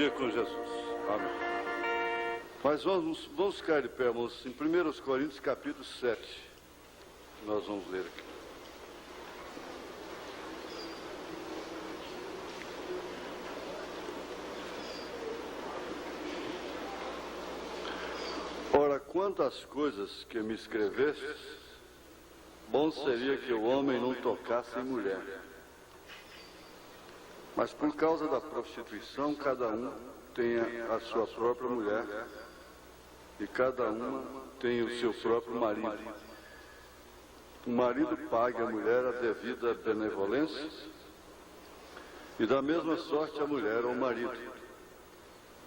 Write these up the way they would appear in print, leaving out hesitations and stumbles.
dia com Jesus. Amém. Mas vamos ficar de pé, irmãos, em 1 Coríntios capítulo 7. Nós vamos ler aqui. Ora, quantas coisas que me escrevestes, bom seria que o homem não tocasse em mulher. Mas por causa da prostituição, cada um tenha a sua própria mulher e cada uma tem o seu próprio marido. O marido pague à mulher a devida benevolência e da mesma sorte a mulher ao marido.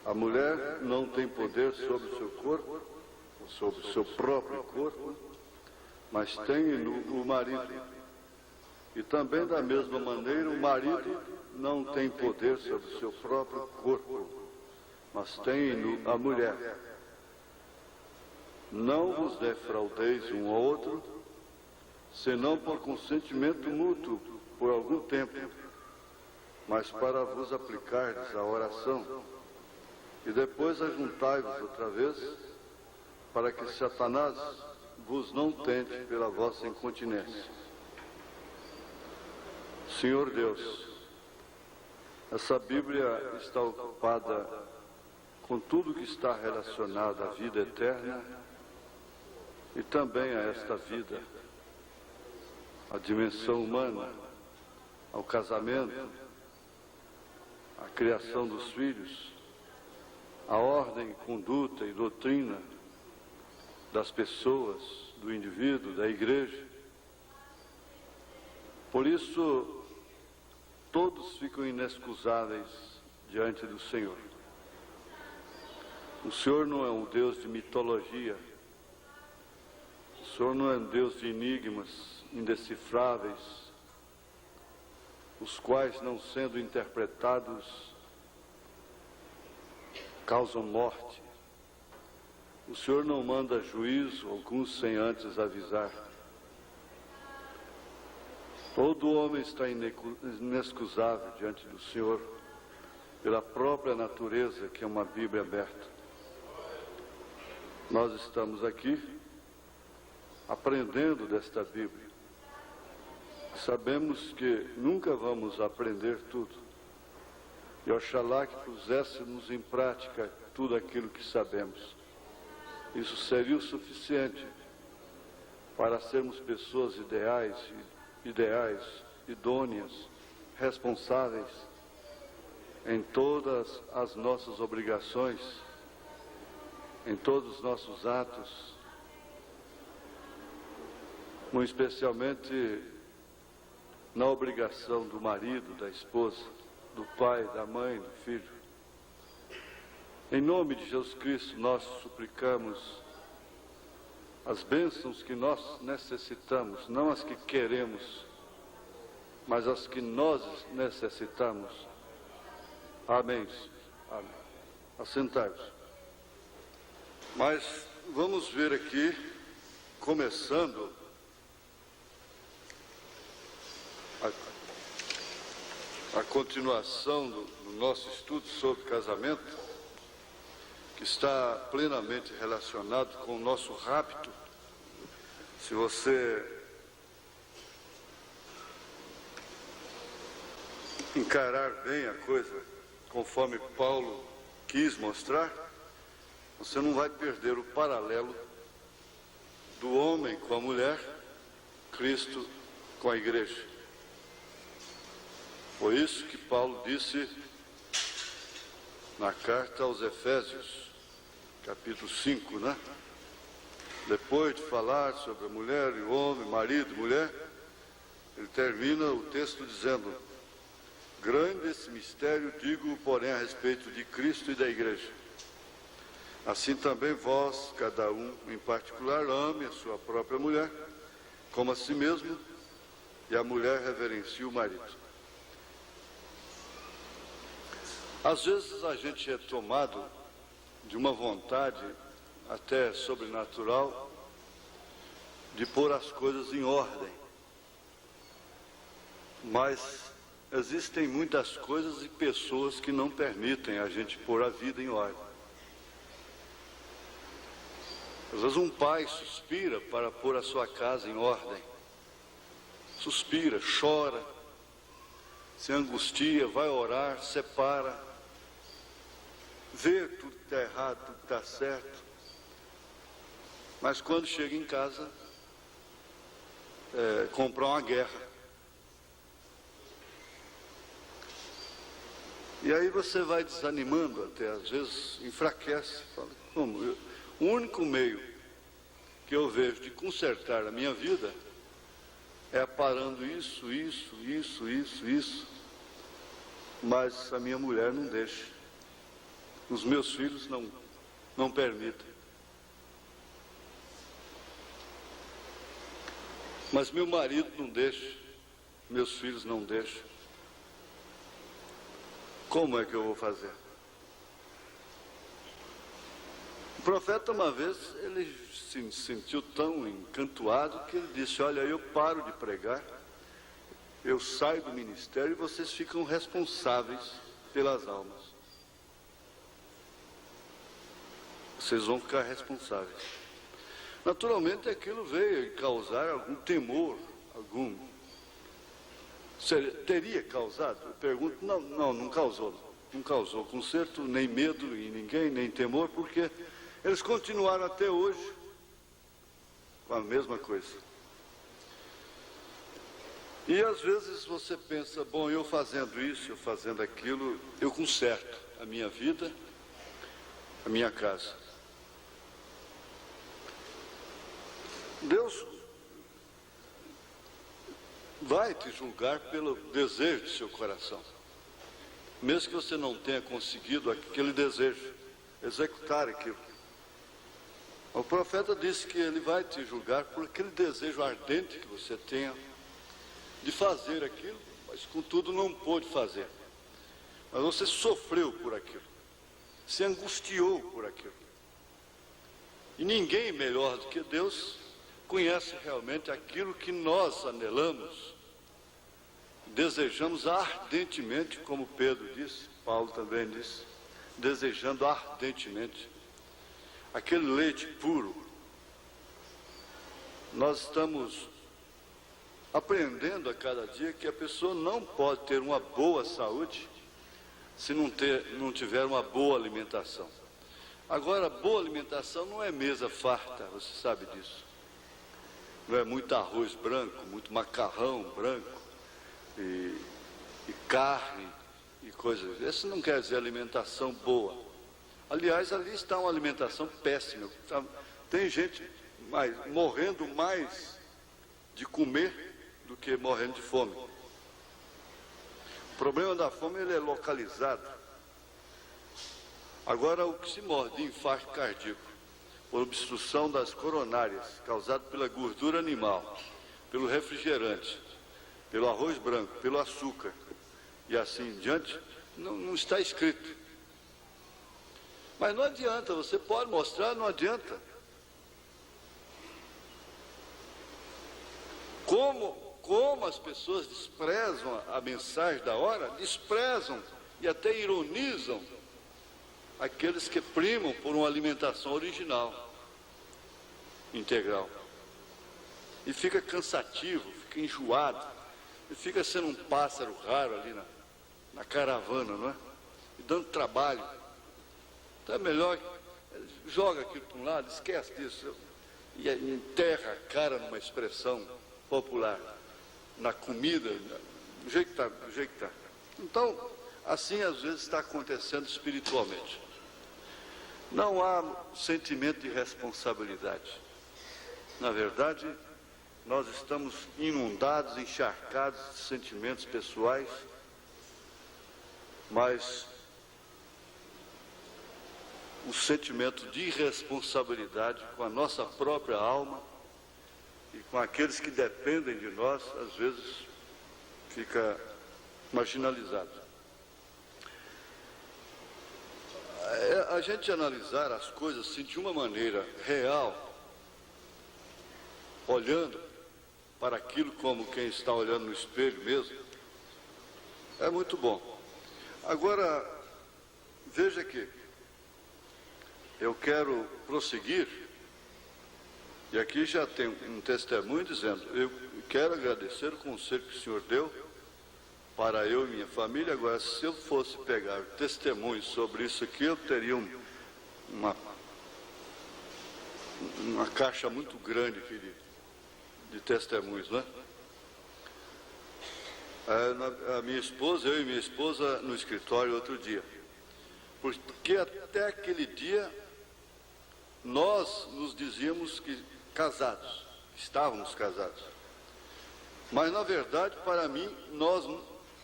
A mulher não tem poder sobre o seu corpo, sobre o seu próprio corpo, mas tem o marido. E também da mesma maneira o marido não tem poder sobre o seu próprio corpo, mas tem a mulher. Não vos defraudeis um ao outro, senão por consentimento mútuo, por algum tempo, mas para vos aplicardes à oração, e depois ajuntai-vos outra vez, para que Satanás vos não tente pela vossa incontinência. Senhor Deus, essa Bíblia está ocupada com tudo que está relacionado à vida eterna e também a esta vida, à dimensão humana, ao casamento, à criação dos filhos, à ordem, conduta e doutrina das pessoas, do indivíduo, da igreja. Por isso, todos ficam inexcusáveis diante do Senhor. O Senhor não é um Deus de mitologia. O Senhor não é um Deus de enigmas indecifráveis, os quais, não sendo interpretados, causam morte. O Senhor não manda juízo algum sem antes avisar. Todo homem está inexcusável diante do Senhor, pela própria natureza, que é uma Bíblia aberta. Nós estamos aqui aprendendo desta Bíblia. Sabemos que nunca vamos aprender tudo. E oxalá que puséssemos em prática tudo aquilo que sabemos. Isso seria o suficiente para sermos pessoas ideais, idôneas, responsáveis em todas as nossas obrigações, em todos os nossos atos, muito especialmente na obrigação do marido, da esposa, do pai, da mãe, do filho. Em nome de Jesus Cristo, nós suplicamos as bênçãos que nós necessitamos, não as que queremos, mas as que nós necessitamos. Amém. Amém. Assentai-vos. Mas vamos ver aqui, começando a continuação do nosso estudo sobre casamento, que está plenamente relacionado com o nosso rapto. Se você encarar bem a coisa, conforme Paulo quis mostrar, você não vai perder o paralelo do homem com a mulher, Cristo com a igreja. Foi isso que Paulo disse na carta aos Efésios, capítulo 5, né? Depois de falar sobre a mulher e o homem, marido e mulher, ele termina o texto dizendo: grande esse mistério, digo, porém, a respeito de Cristo e da igreja. Assim também vós, cada um em particular, ame a sua própria mulher, como a si mesmo, e a mulher reverencie o marido. Às vezes a gente é tomado de uma vontade até sobrenatural de pôr as coisas em ordem. Mas existem muitas coisas e pessoas que não permitem a gente pôr a vida em ordem. Às vezes um pai suspira para pôr a sua casa em ordem. Suspira, chora, se angustia, vai orar, separa, vê tudo que está errado, tudo que está certo. Mas quando chega em casa, compra uma guerra. E aí você vai desanimando até, às vezes enfraquece. Fala, como? O único meio que eu vejo de consertar a minha vida é aparando isso. Mas a minha mulher não deixa. Os meus filhos não permitem. Mas meu marido não deixa. Meus filhos não deixam. Como é que eu vou fazer? O profeta, uma vez, ele se sentiu tão encantuado que ele disse, olha, eu paro de pregar, eu saio do ministério e vocês ficam responsáveis pelas almas. Vocês vão ficar responsáveis. Naturalmente, aquilo veio causar algum temor, teria causado? Eu pergunto, não causou. Não causou conserto, nem medo em ninguém, nem temor, porque eles continuaram até hoje com a mesma coisa. E às vezes você pensa, bom, eu fazendo isso, eu fazendo aquilo, eu conserto a minha vida, a minha casa. Deus vai te julgar pelo desejo do seu coração. Mesmo que você não tenha conseguido aquele desejo, executar aquilo. O profeta disse que ele vai te julgar por aquele desejo ardente que você tenha de fazer aquilo, mas contudo não pôde fazer. Mas você sofreu por aquilo, se angustiou por aquilo. E ninguém melhor do que Deus conhece realmente aquilo que nós anelamos, desejamos ardentemente, como Pedro disse, Paulo também disse, desejando ardentemente aquele leite puro. Nós estamos aprendendo a cada dia que a pessoa não pode ter uma boa saúde se não tiver uma boa alimentação. Agora, boa alimentação não é mesa farta, você sabe disso. Não é muito arroz branco, muito macarrão branco e carne e coisas. Isso não quer dizer alimentação boa. Aliás, ali está uma alimentação péssima. Tem gente morrendo mais de comer do que morrendo de fome. O problema da fome ele é localizado. Agora, o que se morre de infarto cardíaco, por obstrução das coronárias, causado pela gordura animal, pelo refrigerante, pelo arroz branco, pelo açúcar e assim em diante, não está escrito. Mas não adianta, você pode mostrar, não adianta. Como as pessoas desprezam a mensagem da hora, desprezam e até ironizam aqueles que primam por uma alimentação original, integral. E fica cansativo, fica enjoado, e fica sendo um pássaro raro ali na caravana, não é? E dando trabalho. Então é melhor, joga aquilo para um lado, esquece disso, e enterra a cara numa expressão popular, na comida, do jeito que está. Então, assim às vezes está acontecendo espiritualmente. Não há sentimento de responsabilidade. Na verdade, nós estamos inundados, encharcados de sentimentos pessoais, mas o sentimento de responsabilidade com a nossa própria alma e com aqueles que dependem de nós, às vezes fica marginalizado. A gente analisar as coisas assim, de uma maneira real, olhando para aquilo como quem está olhando no espelho mesmo, É muito bom. Agora, veja que eu quero prosseguir, e aqui já tem um testemunho dizendo: eu quero agradecer o conselho que o senhor deu para eu e minha família. Agora, se eu fosse pegar testemunhos sobre isso aqui, eu teria uma caixa muito grande aqui de testemunhos, né? Eu e minha esposa no escritório outro dia, porque até aquele dia nós nos dizíamos que casados, estávamos casados, mas na verdade, para mim, nós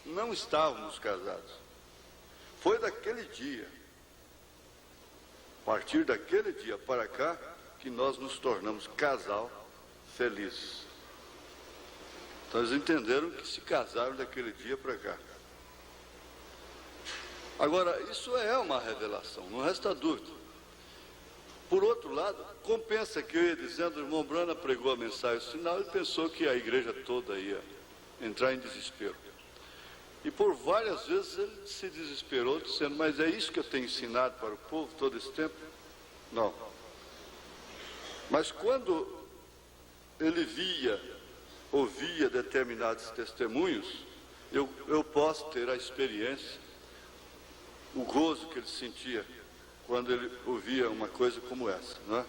não estávamos casados. Foi daquele dia, a partir daquele dia para cá, que nós nos tornamos casal feliz. Então eles entenderam que se casaram daquele dia para cá. Agora, isso é uma revelação, não resta dúvida. Por outro lado, compensa que eu ia dizendo, o irmão Brana pregou a mensagem final, ele pensou que a igreja toda ia entrar em desespero. E por várias vezes ele se desesperou, dizendo: mas é isso que eu tenho ensinado para o povo todo esse tempo? Não. Mas quando ele ouvia determinados testemunhos, eu posso ter a experiência, o gozo que ele sentia quando ele ouvia uma coisa como essa, não é?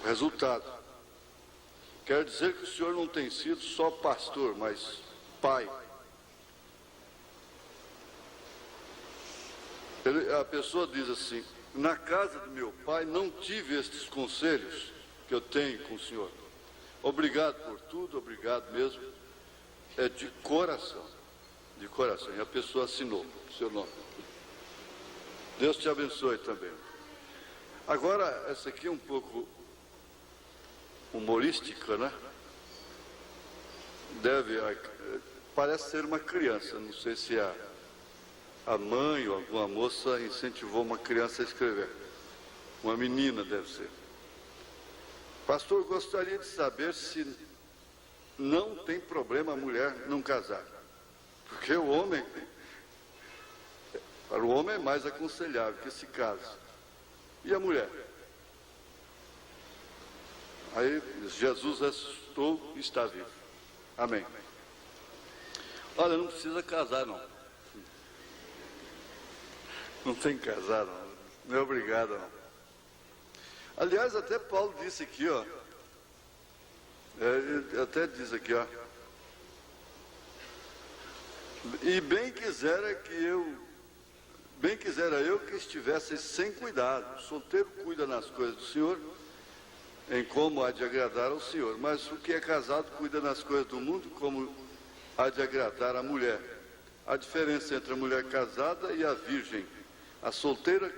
Resultado: quero dizer que o senhor não tem sido só pastor, mas pai. A pessoa diz assim: na casa do meu pai não tive estes conselhos que eu tenho com o senhor. Obrigado por tudo, obrigado mesmo. É de coração, de coração. E a pessoa assinou o seu nome. Deus te abençoe também. Agora, essa aqui é um pouco humorística, né? Parece ser uma criança, não sei se a mãe ou alguma moça incentivou uma criança a escrever. Uma menina deve ser. Pastor, gostaria de saber se não tem problema a mulher não casar. Porque para o homem é mais aconselhável que se case. E a mulher? Aí Jesus ressuscitou e está vivo. Amém. Olha, não precisa casar não. Não tem que casar não. Não é obrigado não. Aliás, até Paulo disse aqui, ó. Ele até diz aqui, ó. E bem quisera eu que estivesse sem cuidado. O solteiro cuida nas coisas do Senhor, em como há de agradar ao Senhor. Mas o que é casado cuida nas coisas do mundo, como há de agradar a mulher. A diferença entre a mulher casada e a virgem: a solteira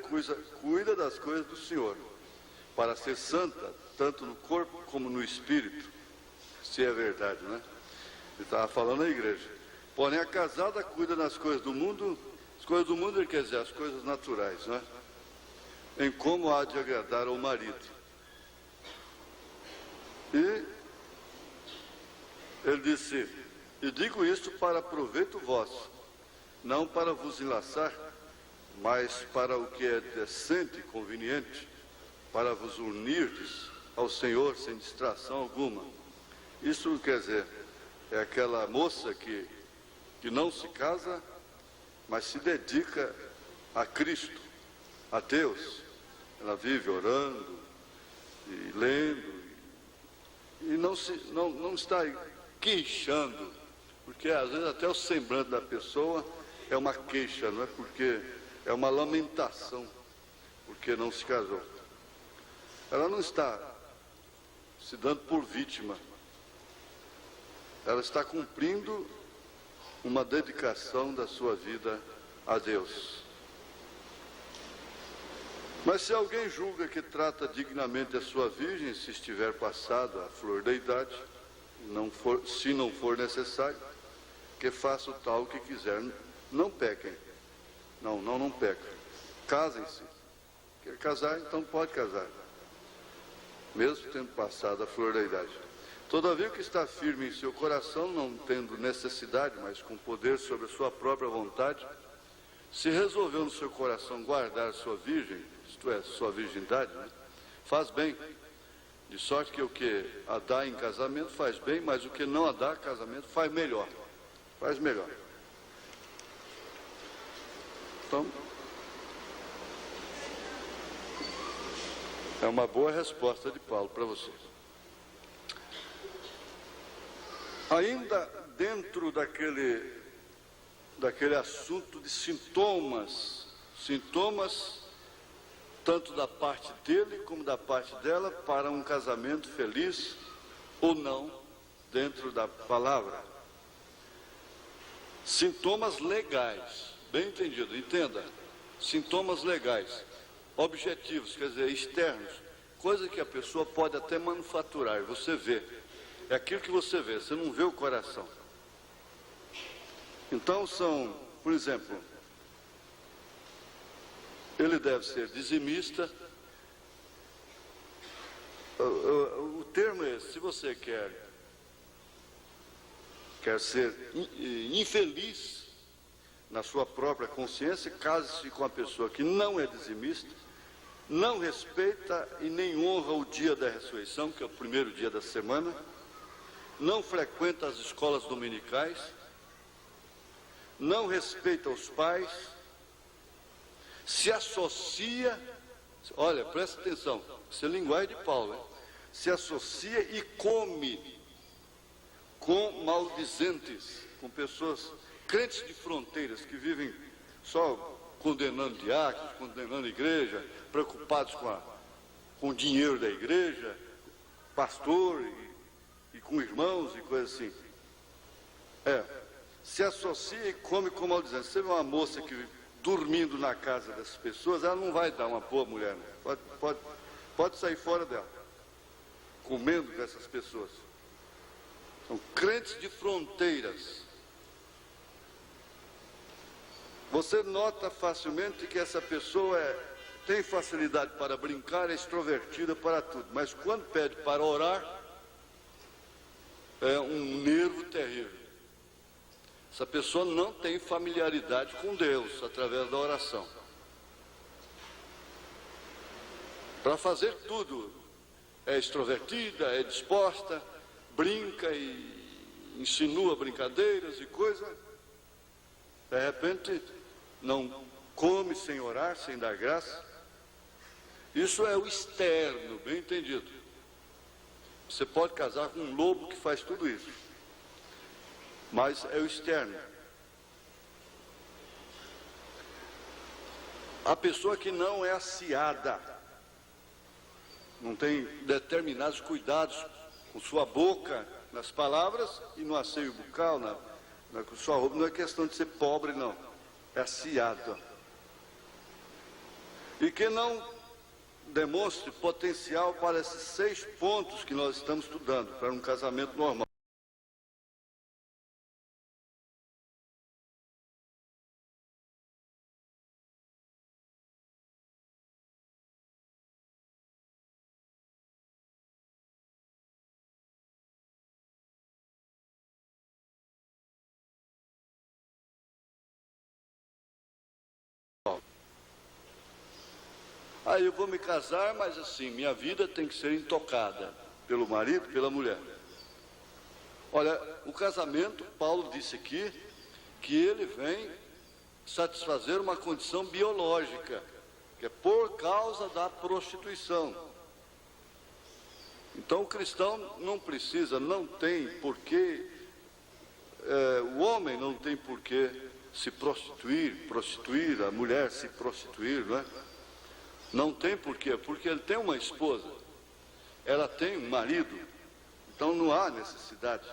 cuida das coisas do Senhor, para ser santa, tanto no corpo como no espírito, se é verdade, né? Ele estava falando à igreja. Porém, a casada cuida das coisas do mundo. As coisas do mundo, ele quer dizer, as coisas naturais, né? Em como há de agradar ao marido. E ele disse: e digo isto para proveito vosso, não para vos enlaçar, mas para o que é decente e conveniente, para vos unirdes ao Senhor sem distração alguma. Isso quer dizer, é aquela moça que não se casa, mas se dedica a Cristo, a Deus. Ela vive orando e lendo, e não está queixando, porque às vezes até o semblante da pessoa é uma queixa, não é? Porque é uma lamentação, porque não se casou. Ela não está se dando por vítima, ela está cumprindo uma dedicação da sua vida a Deus. Mas se alguém julga que trata dignamente a sua virgem, se estiver passada a flor da idade, se não for necessário, que faça o tal que quiser. Não pequem. Não pequem. Casem-se. Quer casar, então pode casar, mesmo tendo passado a flor da idade. Todavia, o que está firme em seu coração, não tendo necessidade, mas com poder sobre a sua própria vontade, se resolveu no seu coração guardar sua virgem, isto é, sua virgindade, né? Faz bem, de sorte que o que a dá em casamento faz bem, mas o que não a dá em casamento faz melhor. Faz melhor. Então, é uma boa resposta de Paulo para você. Ainda dentro daquele assunto de sintomas tanto da parte dele como da parte dela para um casamento feliz ou não dentro da palavra. Sintomas legais, bem entendido, entenda, sintomas legais, objetivos, quer dizer, externos, coisa que a pessoa pode até manufaturar, você vê. É aquilo que você vê, você não vê o coração. Então são, por exemplo, ele deve ser dizimista. O termo é, se você quer ser infeliz na sua própria consciência, case-se com uma pessoa que não é dizimista, não respeita e nem honra o dia da ressurreição, que é o primeiro dia da semana, não frequenta as escolas dominicais, não respeita os pais, se associa, olha, presta atenção, isso é linguagem de Paulo, hein? Se associa e come com maldizentes, com pessoas, crentes de fronteiras, que vivem só condenando diáconos, condenando a igreja, preocupados com o dinheiro da igreja, pastor e com irmãos e coisas assim. Se associa e come com maldizentes. Você vê uma moça que dormindo na casa dessas pessoas, ela não vai dar uma boa mulher, não. Pode sair fora dela, comendo dessas pessoas. São crentes de fronteiras. Você nota facilmente que essa pessoa tem facilidade para brincar, é extrovertida para tudo, mas quando pede para orar, é um nervo terrível. Essa pessoa não tem familiaridade com Deus através da oração. Para fazer tudo, é extrovertida, é disposta, brinca e insinua brincadeiras e coisa. De repente, não come sem orar, sem dar graça. Isso é o externo, bem entendido. Você pode casar com um lobo que faz tudo isso, mas é o externo. A pessoa que não é aciada, não tem determinados cuidados com sua boca, nas palavras e no asseio bucal, na sua roupa, não é questão de ser pobre, não, é aciado. E que não demonstre potencial para esses 6 pontos que nós estamos estudando, para um casamento normal. Aí eu vou me casar, mas assim, minha vida tem que ser intocada pelo marido, pela mulher. Olha, o casamento, Paulo disse aqui, que ele vem satisfazer uma condição biológica, que é por causa da prostituição. Então o cristão não precisa, não tem porquê, o homem não tem porquê se prostituir, a mulher se prostituir, não é? Não tem porquê, porque ele tem uma esposa, ela tem um marido, então não há necessidade,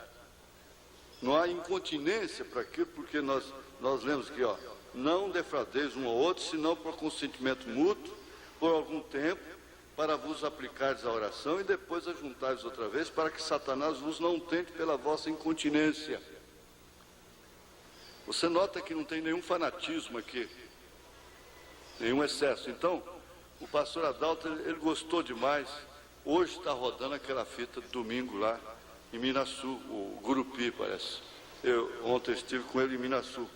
não há incontinência para aquilo, porque nós lemos aqui, não defraudeis um ao outro, senão por consentimento mútuo, por algum tempo, para vos aplicares a oração e depois ajuntares outra vez, para que Satanás vos não tente pela vossa incontinência. Você nota que não tem nenhum fanatismo aqui, nenhum excesso. Então, o pastor Adalto, ele gostou demais. Hoje está rodando aquela fita de domingo lá, em Minasul, o Gurupi, parece. Eu ontem estive com ele em Minasul.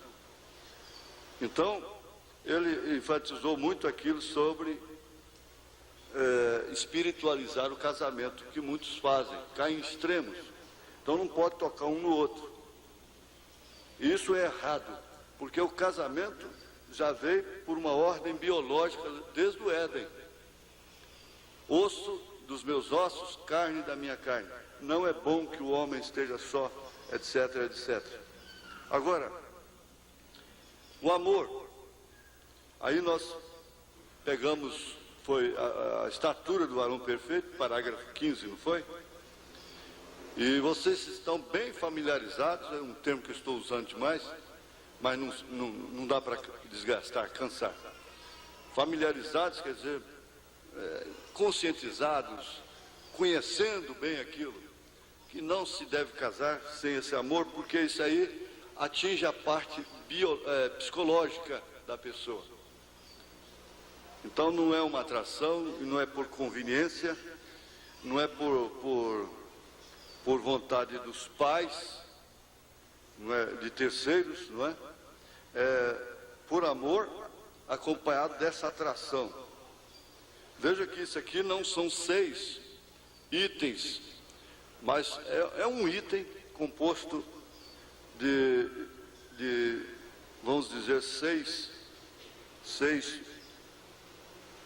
Então, ele enfatizou muito aquilo sobre espiritualizar o casamento, que muitos fazem, caem em extremos. Então não pode tocar um no outro. E isso é errado, porque o casamento já veio por uma ordem biológica desde o Éden. Osso dos meus ossos, carne da minha carne. Não é bom que o homem esteja só, etc, etc. Agora, o amor. Aí nós pegamos, foi a estatura do varão perfeito, parágrafo 15, não foi? E vocês estão bem familiarizados, é um termo que eu estou usando demais, mas não dá para desgastar, cansar. Familiarizados quer dizer conscientizados, conhecendo bem aquilo, que não se deve casar sem esse amor, porque isso aí atinge a parte psicológica da pessoa. Então não é uma atração, não é por conveniência, não é por vontade dos pais, não é de terceiros, não é? É por amor acompanhado dessa atração. Veja que isso aqui não são 6 itens, mas é um item composto de vamos dizer, 6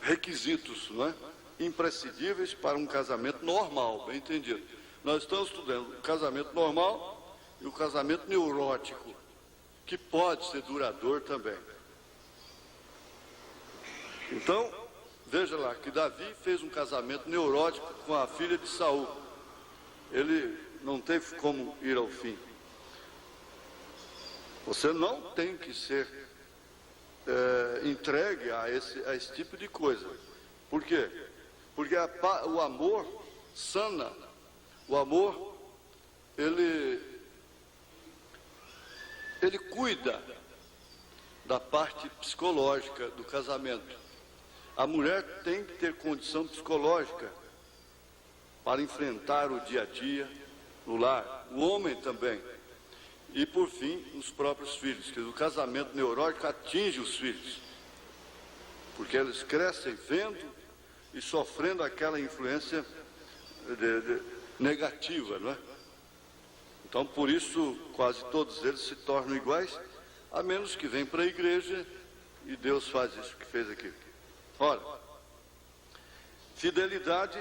requisitos, não é? Imprescindíveis para um casamento normal, bem entendido. Nós estamos estudando o casamento normal e o casamento neurótico, que pode ser duradouro também. Então, veja lá, que Davi fez um casamento neurótico com a filha de Saul. Ele não teve como ir ao fim. Você não tem que ser entregue a esse tipo de coisa. Por quê? Porque o amor sana. O amor, ele cuida da parte psicológica do casamento. A mulher tem que ter condição psicológica para enfrentar o dia a dia no lar. O homem também. E, por fim, os próprios filhos. Que o casamento neurótico atinge os filhos. Porque eles crescem vendo e sofrendo aquela influência negativa, não é? Então, por isso, quase todos eles se tornam iguais, a menos que venham para a igreja e Deus faz isso que fez aqui. Ora, fidelidade,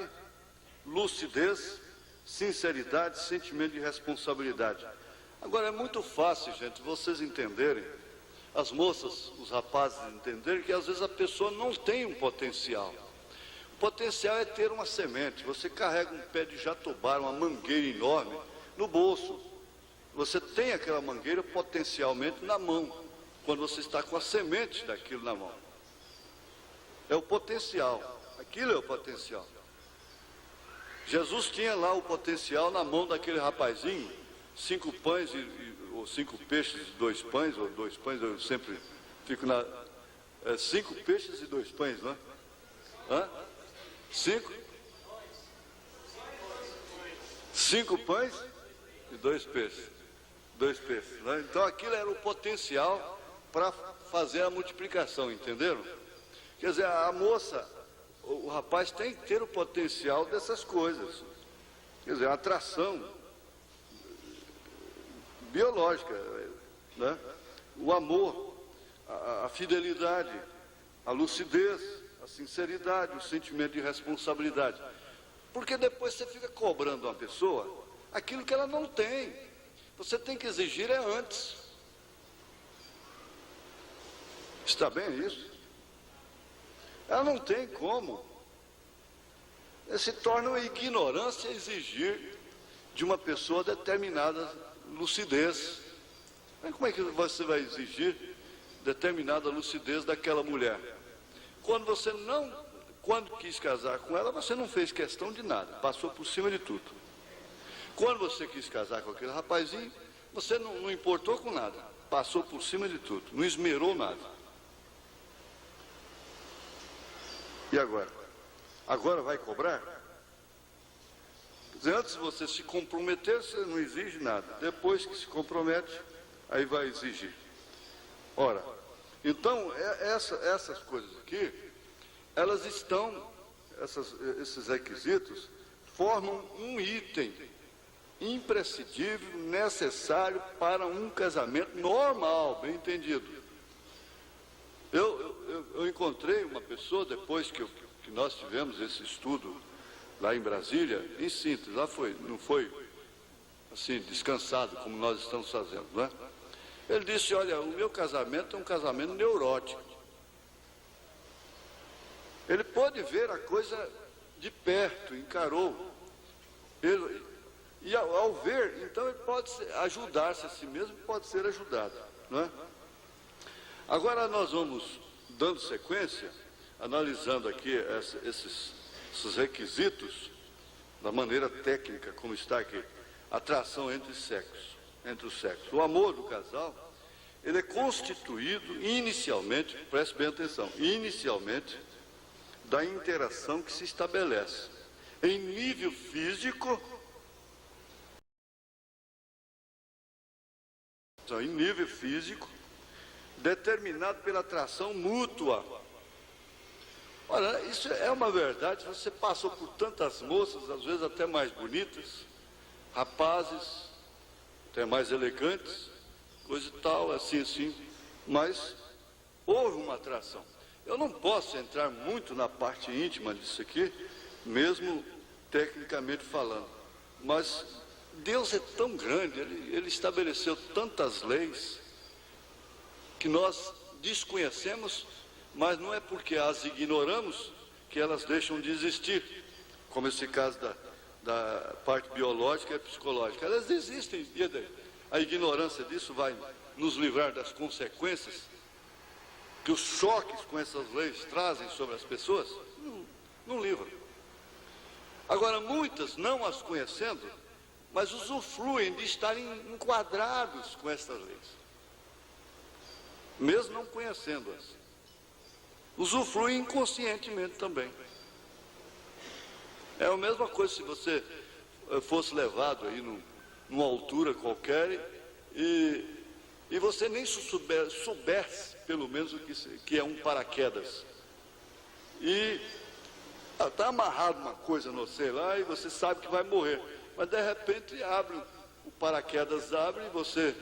lucidez, sinceridade, sentimento de responsabilidade. Agora, é muito fácil, gente, vocês entenderem, as moças, os rapazes entenderem que às vezes a pessoa não tem um potencial. O potencial é ter uma semente. Você carrega um pé de jatobá, uma mangueira enorme, no bolso. Você tem aquela mangueira potencialmente na mão, quando você está com a semente daquilo na mão. É o potencial, aquilo é o potencial. Jesus tinha lá o potencial na mão daquele rapazinho, 5 pães ou 5 peixes e 2 pães, ou 2 pães, eu sempre fico na... 5 peixes e 2 pães, não é? Hã? 5? 5 pães e 2 peixes. 2 peixes, né? Então aquilo era o potencial para fazer a multiplicação, entenderam? Quer dizer, a moça, o rapaz tem que ter o potencial dessas coisas. Quer dizer, a atração biológica, né? O amor, a fidelidade, a lucidez, a sinceridade, o sentimento de responsabilidade. Porque depois você fica cobrando uma pessoa aquilo que ela não tem. Você tem que exigir antes. Está bem isso? Ela não tem como. Se torna uma ignorância exigir de uma pessoa determinada lucidez. Como é que você vai exigir determinada lucidez daquela mulher? Quando quis casar com ela, você não fez questão de nada, passou por cima de tudo. Quando você quis casar com aquele rapazinho, você não importou com nada, passou por cima de tudo, não esmerou nada. E agora? Agora vai cobrar? Antes de você se comprometer, você não exige nada. Depois que se compromete, aí vai exigir. Ora, então, essas coisas aqui, elas estão, esses requisitos, formam um item imprescindível, necessário para um casamento normal, bem entendido. Eu encontrei uma pessoa, depois que nós tivemos esse estudo lá em Brasília, em síntese, lá não foi assim, descansado, como nós estamos fazendo, não é? Ele disse, olha, o meu casamento é um casamento neurótico. Ele pôde ver a coisa de perto, encarou. E ao ver, então ele pode ajudar-se a si mesmo, pode ser ajudado, não é? Agora nós vamos dando sequência, analisando aqui esses requisitos, da maneira técnica, como está aqui, atração entre os sexos. O amor do casal, ele é constituído inicialmente, preste bem atenção, inicialmente, da interação que se estabelece em nível físico, determinado pela atração mútua. Olha, isso é uma verdade. Você passou por tantas moças, às vezes até mais bonitas, rapazes, até mais elegantes, coisa e tal, assim, mas houve uma atração. Eu não posso entrar muito na parte íntima disso aqui, mesmo tecnicamente falando, mas Deus é tão grande, Ele estabeleceu tantas leis que nós desconhecemos, mas não é porque as ignoramos que elas deixam de existir, como esse caso da parte biológica e psicológica. Elas existem, e a ignorância disso vai nos livrar das consequências que os choques com essas leis trazem sobre as pessoas? Não livram. Agora, muitas, não as conhecendo, mas usufruem de estarem enquadrados com essas leis, mesmo não conhecendo-as. Usufruem inconscientemente também. É a mesma coisa se você fosse levado aí numa altura qualquer e você nem soubesse, pelo menos, o que é um paraquedas. E está amarrado uma coisa no sei lá e você sabe que vai morrer. Mas de repente o paraquedas abre e você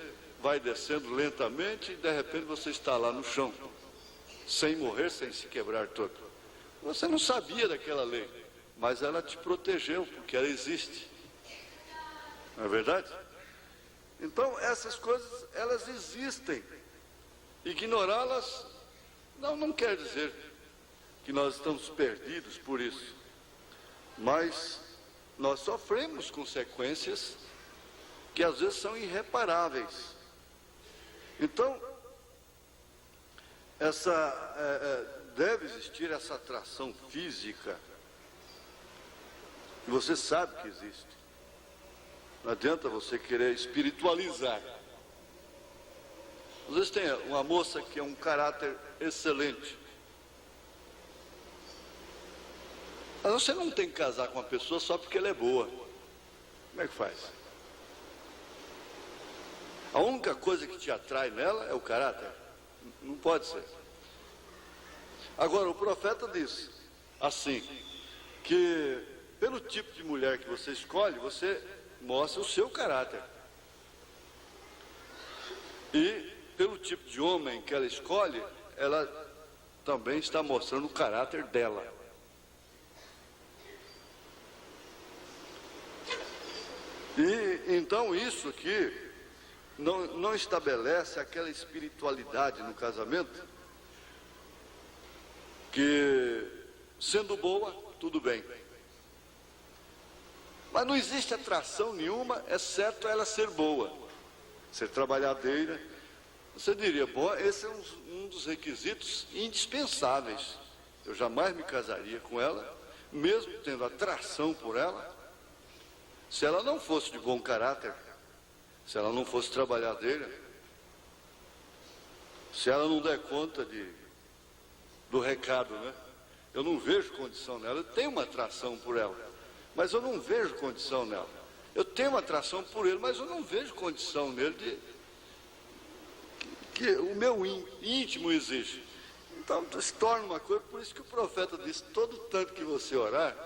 vai descendo lentamente e de repente você está lá no chão, sem morrer, sem se quebrar todo. Você não sabia daquela lei, mas ela te protegeu, porque ela existe. Não é verdade? Então, essas coisas, elas existem. Ignorá-las não quer dizer que nós estamos perdidos por isso. Mas nós sofremos consequências que às vezes são irreparáveis. Então, deve existir essa atração física, que você sabe que existe. Não adianta você querer espiritualizar. Às vezes tem uma moça que é um caráter excelente. Mas você não tem que casar com uma pessoa só porque ela é boa. Como é que faz? A única coisa que te atrai nela é o caráter? Não pode ser. Agora, o profeta disse assim, que pelo tipo de mulher que você escolhe, você mostra o seu caráter. E pelo tipo de homem que ela escolhe, ela também está mostrando o caráter dela. E então isso aqui não estabelece aquela espiritualidade no casamento que, sendo boa, tudo bem. Mas não existe atração nenhuma, exceto ela ser boa, ser trabalhadeira. Você diria, bom, esse é um dos requisitos indispensáveis. Eu jamais me casaria com ela, mesmo tendo atração por ela, se ela não fosse de bom caráter, se ela não fosse trabalhadeira, se ela não der conta do recado, né? Eu não vejo condição nela, eu tenho uma atração por ela, mas eu não vejo condição nela. Eu tenho uma atração por ele, mas eu não vejo condição nele que o meu íntimo exige. Então, se torna uma coisa, por isso que o profeta disse, todo tanto que você orar,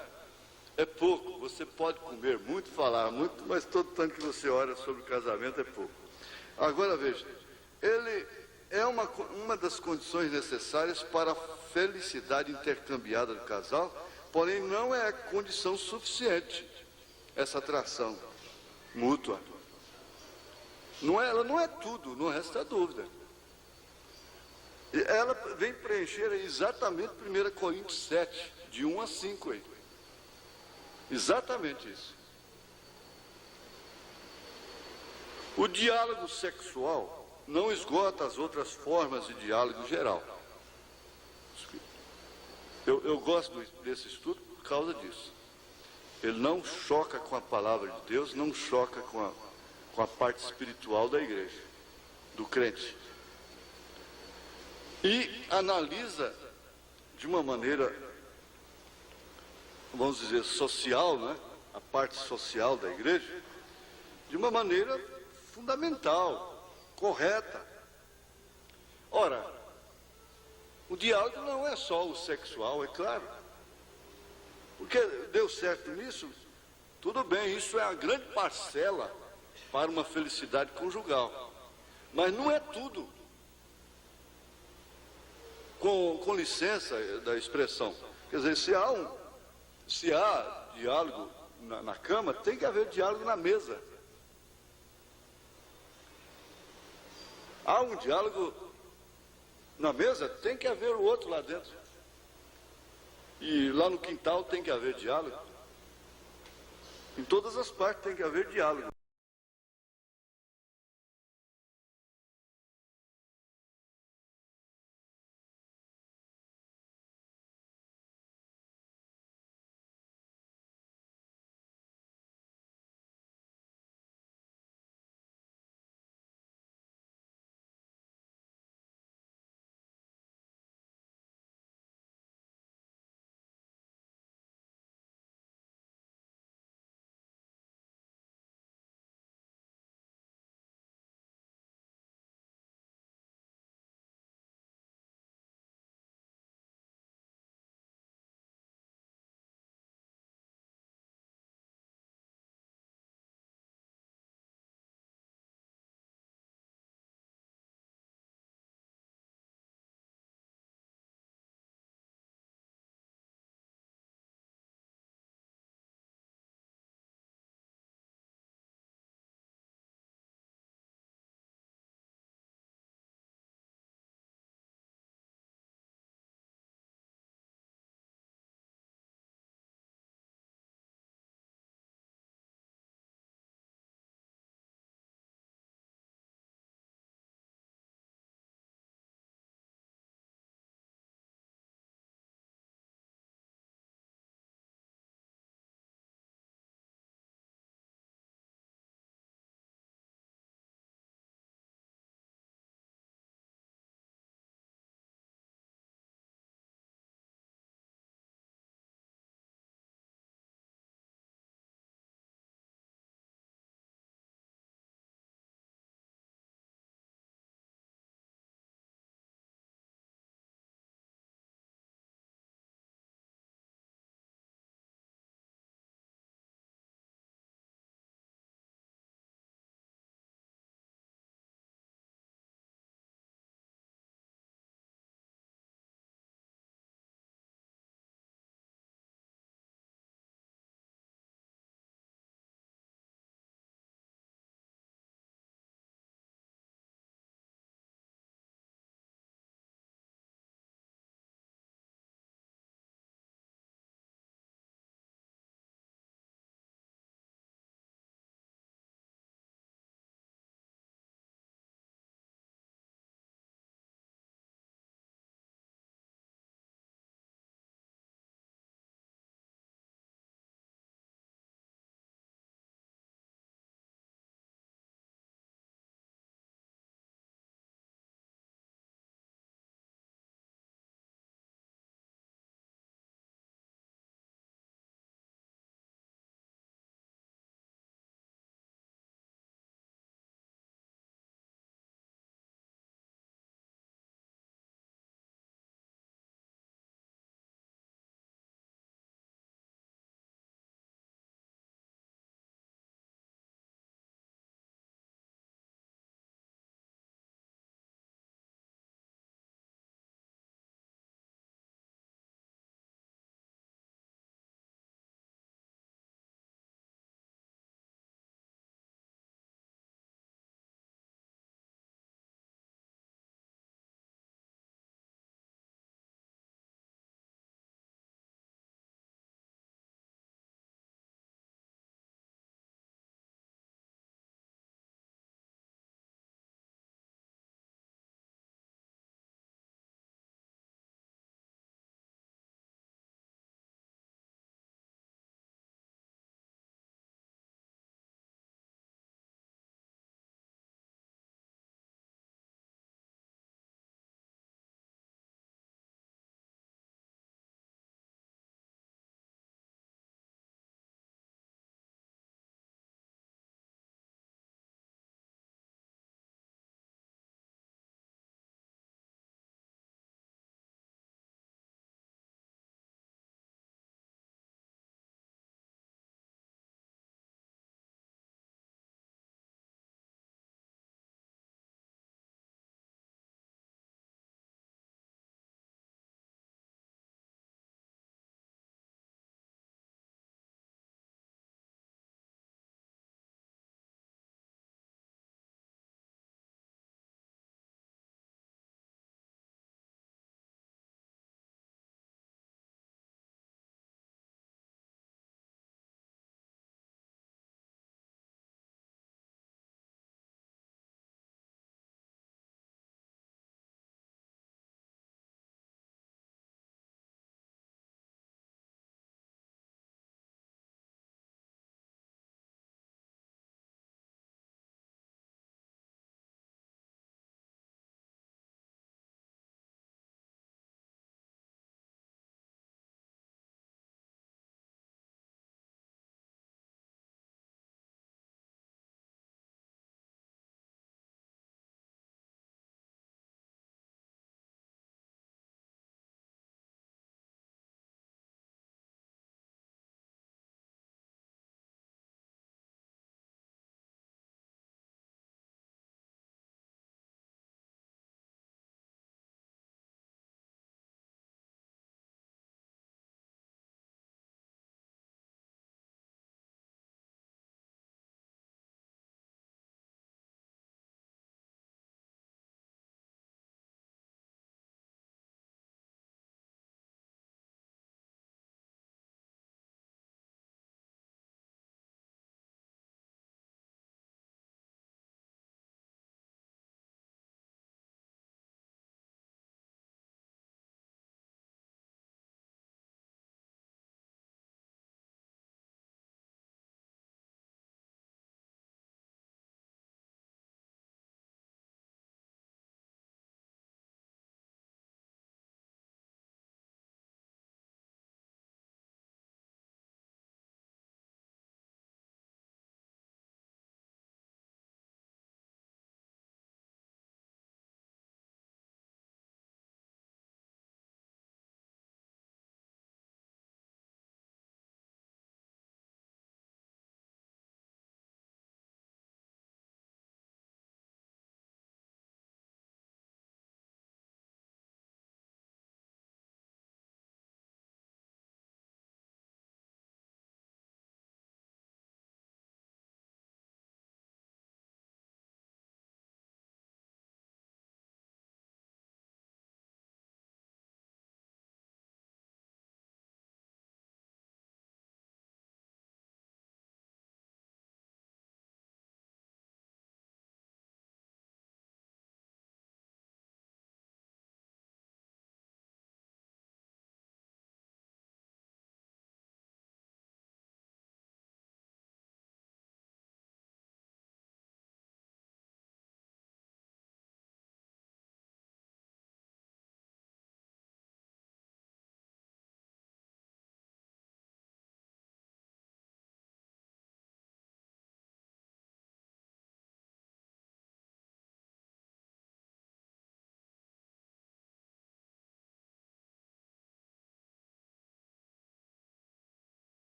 é pouco. Você pode comer muito, falar muito, mas todo tanto que você ora sobre o casamento é pouco. Agora, veja, ele é uma das condições necessárias para a felicidade intercambiada do casal, porém não é a condição suficiente, essa atração mútua. Ela não é tudo, não resta dúvida. Ela vem preencher exatamente 1 Coríntios 7, de 1 a 5 aí. Exatamente isso. O diálogo sexual não esgota as outras formas de diálogo geral. Eu gosto desse estudo por causa disso. Ele não choca com a palavra de Deus, não choca com a parte espiritual da igreja, do crente. E analisa de uma maneira, vamos dizer, social, né? A parte social da igreja, de uma maneira fundamental, correta. Ora, o diálogo não é só o sexual, é claro. Porque deu certo nisso, tudo bem, isso é a grande parcela para uma felicidade conjugal. Mas não é tudo. Com licença da expressão. Quer dizer, se há diálogo na cama, tem que haver diálogo na mesa. Há um diálogo na mesa, tem que haver o outro lá dentro. E lá no quintal tem que haver diálogo. Em todas as partes tem que haver diálogo.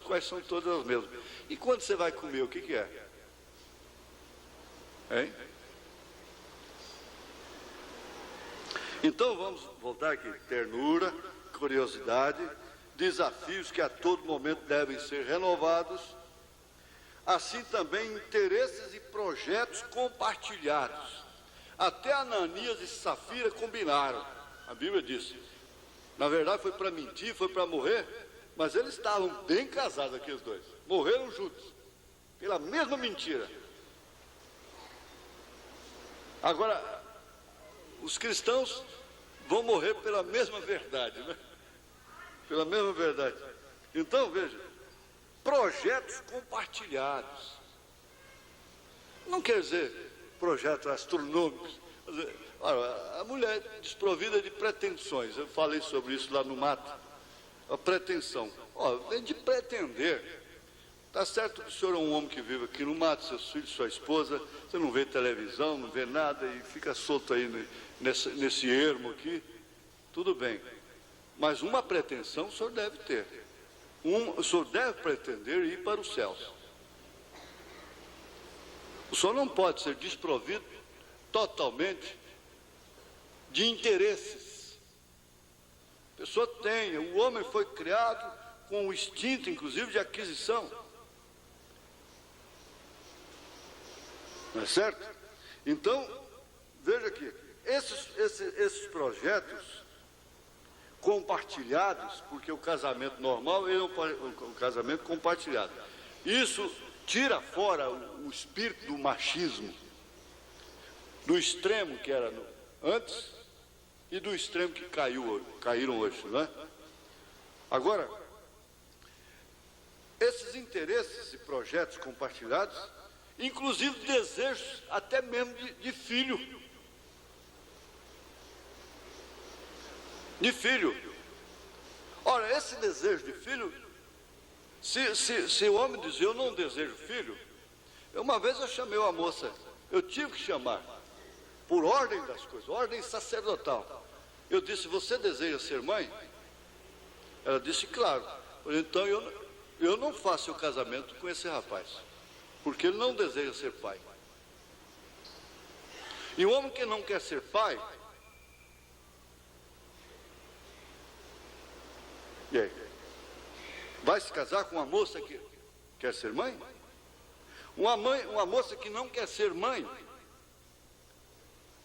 quais são todas as mesmas. E quando você vai comer, o que é? Hein? Então vamos voltar aqui. Ternura, curiosidade, desafios que a todo momento devem ser renovados, assim também interesses e projetos compartilhados. Até Ananias e Safira combinaram. A Bíblia diz, na verdade foi para mentir, foi para morrer, mas eles estavam bem casados, aqueles dois. Morreram juntos, pela mesma mentira. Agora, os cristãos vão morrer pela mesma verdade, né? Pela mesma verdade. Então, veja, projetos compartilhados. Não quer dizer projetos astronômicos. Olha, a mulher desprovida de pretensões, eu falei sobre isso lá no mato. A pretensão. Vem de pretender. Está certo que o senhor é um homem que vive aqui no mato, seus filhos, sua esposa, você não vê televisão, não vê nada e fica solto aí nesse ermo aqui. Tudo bem. Mas uma pretensão o senhor deve ter. O senhor deve pretender ir para os céus. O senhor não pode ser desprovido totalmente de interesses. A pessoa tem, o homem foi criado com o instinto, inclusive, de aquisição. Não é certo? Então, veja aqui, esses projetos compartilhados, porque o casamento normal é um casamento compartilhado. Isso tira fora o espírito do machismo, do extremo que era antes e do extremo que caíram hoje, não é? Agora, esses interesses e projetos compartilhados, inclusive desejos até mesmo de filho. De filho. Ora, esse desejo de filho, se o homem diz, eu não desejo filho, uma vez eu chamei uma moça, eu tive que chamar, por ordem das coisas, ordem sacerdotal. Eu disse, você deseja ser mãe? Ela disse, claro. Então eu não faço o casamento com esse rapaz, porque ele não deseja ser pai. E o homem que não quer ser pai, e aí? Vai se casar com uma moça que quer ser mãe? Uma moça que não quer ser mãe,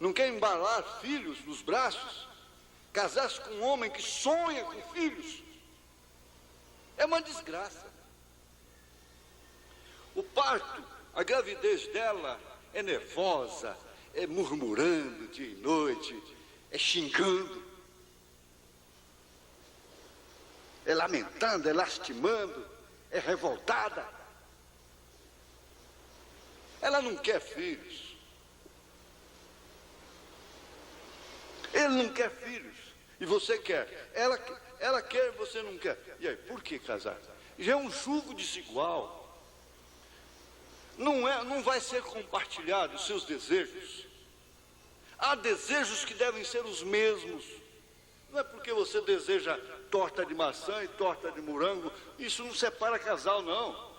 não quer embalar filhos nos braços, casar-se com um homem que sonha com filhos, é uma desgraça. O parto, a gravidez dela é nervosa, é murmurando dia e noite, é xingando, é lamentando, é lastimando, é revoltada. Ela não quer filhos. Ele não quer filhos. E você quer. Ela quer e você não quer. E aí, por que casar? Já é um jugo desigual. Não vai ser compartilhado os seus desejos. Há desejos que devem ser os mesmos. Não é porque você deseja torta de maçã e torta de morango, isso não separa casal, não.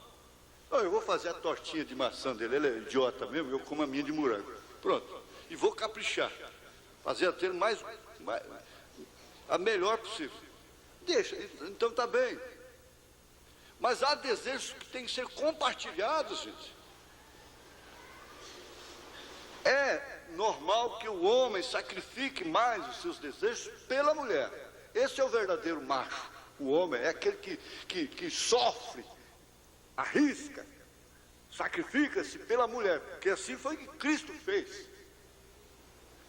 Eu vou fazer a tortinha de maçã dele, ele é idiota mesmo, eu como a minha de morango. Pronto. E vou caprichar. Fazer a ter a melhor possível. Deixa, então tá bem. Mas há desejos que têm que ser compartilhados, gente. É normal que o homem sacrifique mais os seus desejos pela mulher. Esse é o verdadeiro macho. O homem é aquele que sofre, arrisca, sacrifica-se pela mulher, porque assim foi que Cristo fez.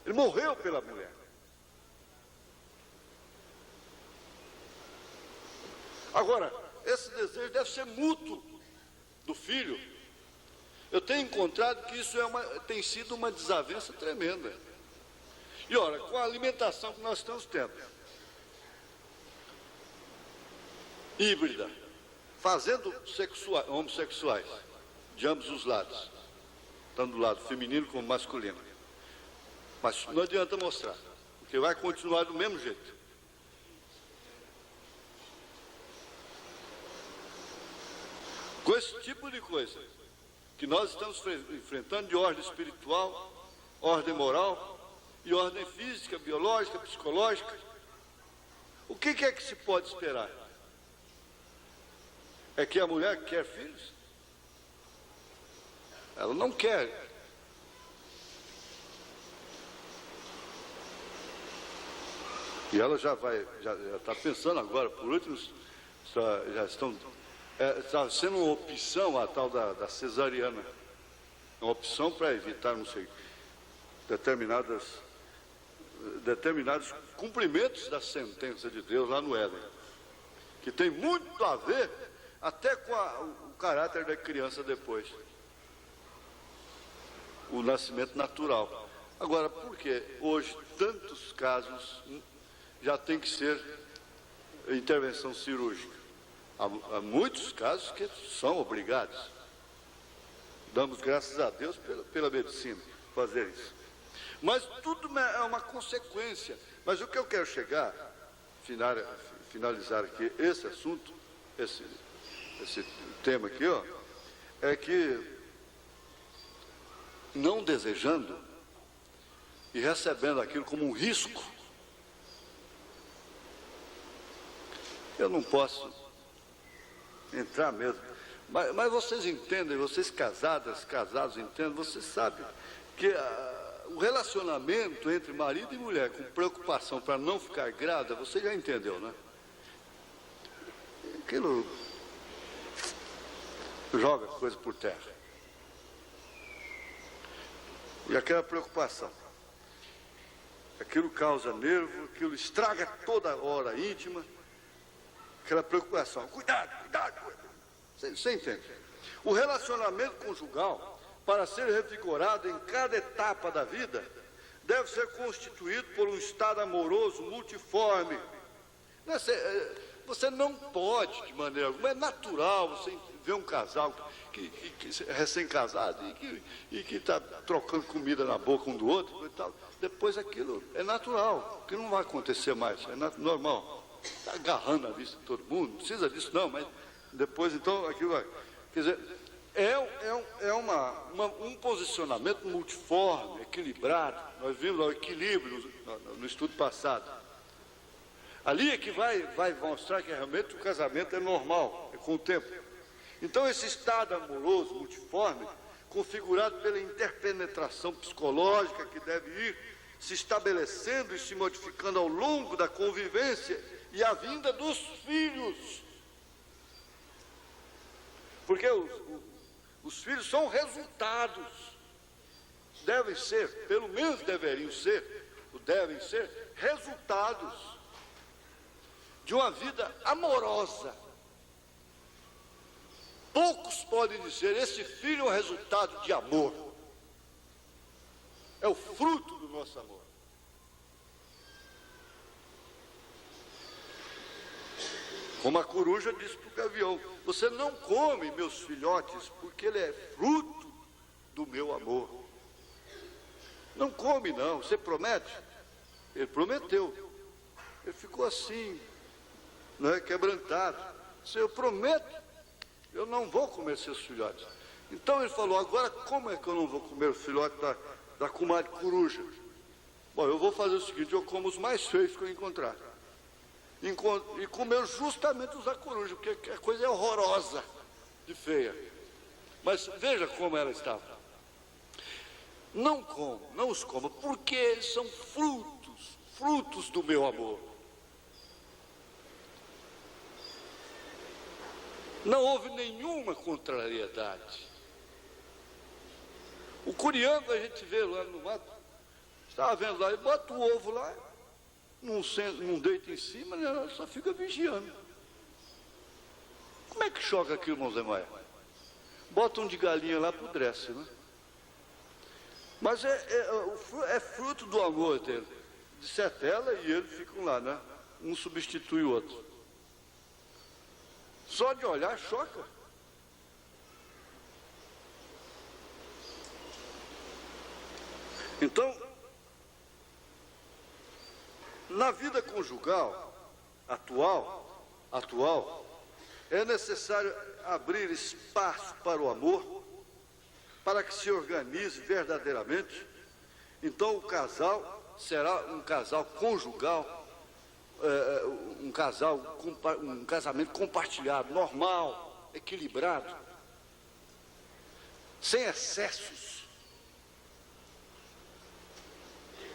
Ele morreu pela mulher. Agora, esse desejo deve ser mútuo do filho. Eu tenho encontrado que isso tem sido uma desavença tremenda. E olha, com a alimentação que nós estamos tendo, híbrida, fazendo homossexuais de ambos os lados, tanto do lado feminino como masculino. Mas não adianta mostrar, porque vai continuar do mesmo jeito. com esse tipo de coisa que nós estamos enfrentando de ordem espiritual, ordem moral e ordem física, biológica, psicológica, o que é que se pode esperar? É que a mulher quer filhos? Ela não quer. E ela já está pensando agora, por último, já estão, está sendo uma opção a tal da cesariana. Uma opção para evitar, não sei, determinados cumprimentos da sentença de Deus lá no Éden, que tem muito a ver até com o caráter da criança depois, o nascimento natural. Agora, por que hoje tantos casos já tem que ser intervenção cirúrgica? Há muitos casos que são obrigados. Damos graças a Deus pela medicina fazer isso. Mas tudo é uma consequência. Mas o que eu quero chegar, finalizar aqui esse assunto, esse tema aqui, ó, é que não desejando e recebendo aquilo como um risco, eu não posso entrar mesmo. Mas vocês entendem, vocês casados entendem, vocês sabem que o relacionamento entre marido e mulher com preocupação para não ficar grávida, você já entendeu, né? Aquilo joga coisa por terra. E aquela preocupação, aquilo causa nervo, aquilo estraga toda a hora íntima, aquela preocupação. Cuidado. Você entende? O relacionamento conjugal, para ser revigorado em cada etapa da vida, deve ser constituído por um estado amoroso multiforme. Você não pode, de maneira alguma, é natural você ver um casal que é recém-casado e que está trocando comida na boca um do outro e tal. Depois aquilo é natural, que não vai acontecer mais, é normal. Está agarrando a vista de todo mundo, não precisa disso não, mas depois então aquilo vai. Quer dizer, é um posicionamento multiforme, equilibrado. Nós vimos o equilíbrio no estudo passado. Ali é que vai mostrar que realmente o casamento é normal, é com o tempo. Então esse estado amoroso, multiforme, configurado pela interpenetração psicológica que deve ir se estabelecendo e se modificando ao longo da convivência e a vinda dos filhos. Porque os filhos são resultados, devem ser, pelo menos devem ser resultados de uma vida amorosa. Poucos podem dizer, esse filho é um resultado de amor. É o fruto do nosso amor. Como a coruja disse para o gavião, você não come meus filhotes porque ele é fruto do meu amor. Não come não, você promete? Ele prometeu. Ele ficou assim, não é, quebrantado. Disse, eu prometo, eu não vou comer seus filhotes. Então ele falou, agora como é que eu não vou comer os filhotes da comadre coruja? Bom, eu vou fazer o seguinte, eu como os mais feios que eu encontrar. E comeu justamente os da coruja, porque a coisa é horrorosa de feia. Mas veja como ela estava. Não os coma, porque eles são frutos do meu amor. Não houve nenhuma contrariedade. O curiango a gente vê lá no mato, estava vendo lá, ele bota o ovo lá, não deita em cima, né, só fica vigiando. Como é que choca aquilo, irmão Zé Maia? Bota um de galinha lá, apodrece, né? Mas é fruto do amor dele. Disse ela e ele ficam lá, né? Um substitui o outro. Só de olhar choca. Então, na vida conjugal atual, É necessário abrir espaço para o amor, para que se organize verdadeiramente. Então o casal será um casal conjugal, um casamento compartilhado, normal, equilibrado, sem excessos,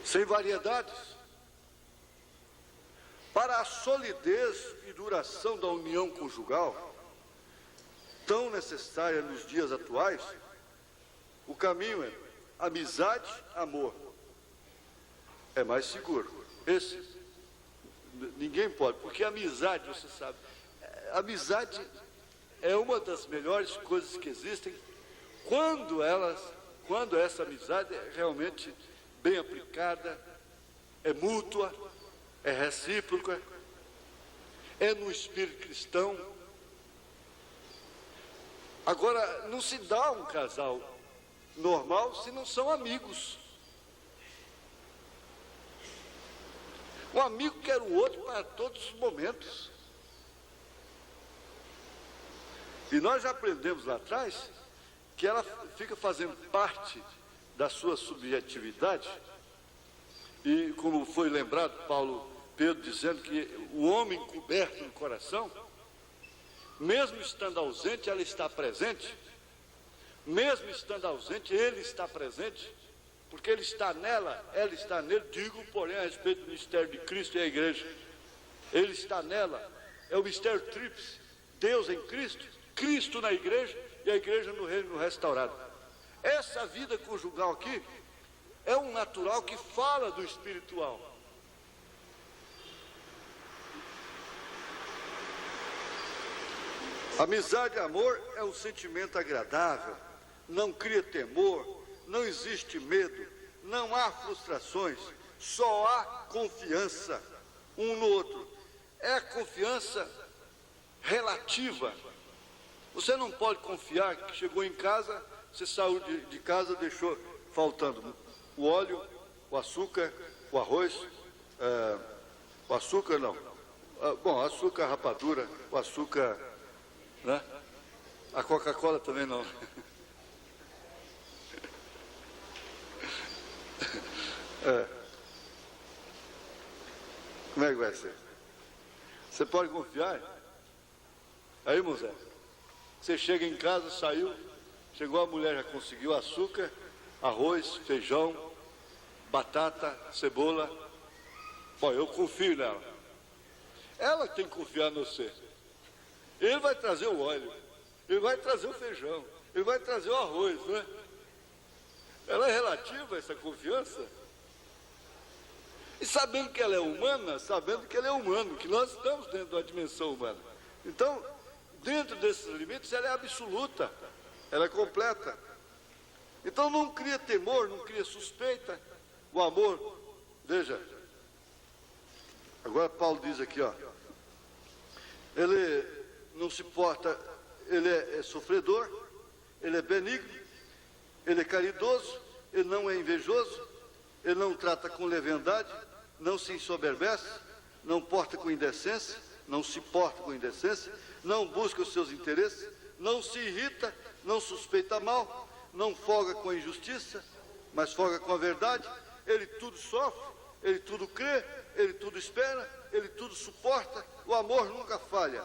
sem variedades. Para a solidez e duração da união conjugal, tão necessária nos dias atuais, o caminho é amizade, amor. É mais seguro. Esse, ninguém pode, porque amizade, você sabe, amizade é uma das melhores coisas que existem quando essa amizade é realmente bem aplicada, é mútua, é recíproca, é no espírito cristão. Agora, não se dá um casal normal se não são amigos. Um amigo quer o outro para todos os momentos. E nós já aprendemos lá atrás que ela fica fazendo parte da sua subjetividade. E como foi lembrado, Pedro dizendo que o homem coberto no coração, mesmo estando ausente, ela está presente. Mesmo estando ausente, ele está presente, porque ele está nela, ela está nele. Digo, porém, a respeito do mistério de Cristo e a igreja. Ele está nela, é o mistério tríplice: Deus em Cristo, Cristo na igreja e a igreja no reino restaurado. Essa vida conjugal aqui é um natural que fala do espiritual. Amizade e amor é um sentimento agradável, não cria temor, não existe medo, não há frustrações, só há confiança um no outro. É confiança relativa. Você não pode confiar que chegou em casa, você saiu de casa, deixou faltando o óleo, o açúcar, o arroz, o açúcar não. Bom, açúcar, rapadura, o açúcar, né? A Coca-Cola também não. Como é que vai ser? Você pode confiar? Aí, Moisés, você chega em casa, saiu, chegou a mulher, já conseguiu açúcar, arroz, feijão, batata, cebola. Bom, eu confio nela. Ela tem que confiar em você. Ele vai trazer o óleo, ele vai trazer o feijão, ele vai trazer o arroz, não é? Ela é relativa, essa confiança. E sabendo que ela é humana, sabendo que ele é humano, que nós estamos dentro da dimensão humana. Então, dentro desses limites, ela é absoluta, ela é completa. Então não cria temor, não cria suspeita. O amor, veja, agora Paulo diz aqui, ó, ele não se porta, ele é sofredor, ele é benigno, ele é caridoso, ele não é invejoso, ele não trata com leviandade, não se ensoberbece, não porta com indecência, não se porta com indecência, não busca os seus interesses, não se irrita, não suspeita mal, não folga com a injustiça, mas folga com a verdade. Ele tudo sofre, ele tudo crê, ele tudo espera, ele tudo suporta. O amor nunca falha.